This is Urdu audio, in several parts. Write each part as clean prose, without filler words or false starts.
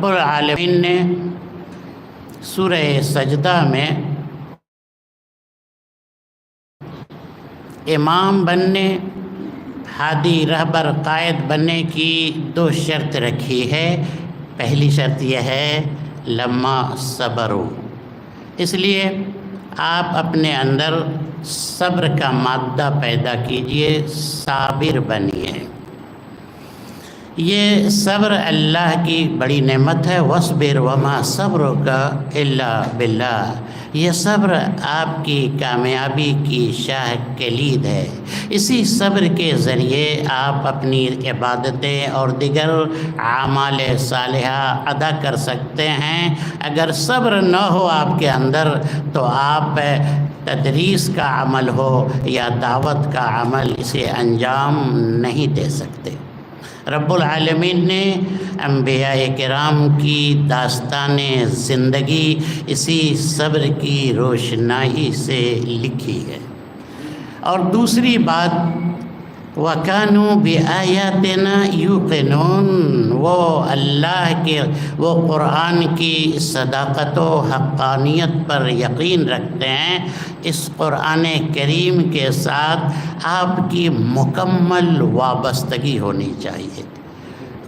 رب العالمین نے سورہ سجدہ میں امام بننے، ہادی رہبر قائد بننے کی 2 شرط رکھی ہے۔ پہلی شرط یہ ہے لما صبروا، اس لیے آپ اپنے اندر صبر کا مادہ پیدا کیجئے، صابر بنیے۔ یہ صبر اللہ کی بڑی نعمت ہے۔ وَاصْبِرْ وَمَا صَبْرُكَ إِلَّا بِاللَّهِ، یہ صبر آپ کی کامیابی کی شاہ کلید ہے۔ اسی صبر کے ذریعے آپ اپنی عبادتیں اور دیگر اعمال صالحہ ادا کر سکتے ہیں۔ اگر صبر نہ ہو آپ کے اندر تو آپ تدریس کا عمل ہو یا دعوت کا عمل اسے انجام نہیں دے سکتے۔ رب العالمین نے انبیاء کرام کی داستان زندگی اسی صبر کی روشنائی سے لکھی ہے۔ اور دوسری بات، وَكَانُوا بِآيَاتِنَا يُوقِنُونَ، وہ قرآن کی صداقت و حقانیت پر یقین رکھتے ہیں۔ اس قرآن کریم کے ساتھ آپ کی مکمل وابستگی ہونی چاہیے۔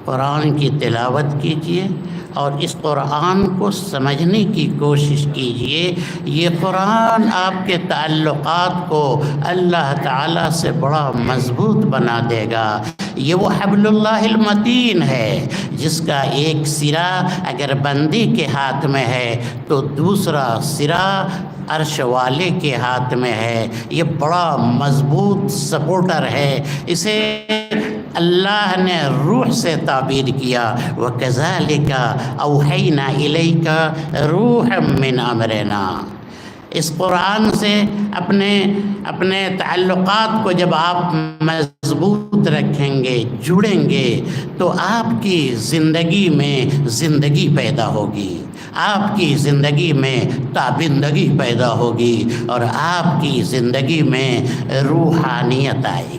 قرآن کی تلاوت کیجئے اور اس قرآن کو سمجھنے کی کوشش کیجئے۔ یہ قرآن آپ کے تعلقات کو اللہ تعالیٰ سے بڑا مضبوط بنا دے گا۔ یہ وہ حبل اللہ المتین ہے جس کا ایک سرا اگر بندے کے ہاتھ میں ہے تو دوسرا سرا عرش والے کے ہاتھ میں ہے۔ یہ بڑا مضبوط سپورٹر ہے۔ اسے اللہ نے روح سے تعبیر کیا، وَكَذَلِكَ أَوْحَيْنَا إِلَيْكَ رُوحًا مِّنْ أَمْرِنَا۔ اس قرآن سے اپنے تعلقات کو جب آپ مضبوط رکھیں گے، جڑیں گے، تو آپ کی زندگی میں زندگی پیدا ہوگی، آپ کی زندگی میں تابندگی پیدا ہوگی اور آپ کی زندگی میں روحانیت آئے گی۔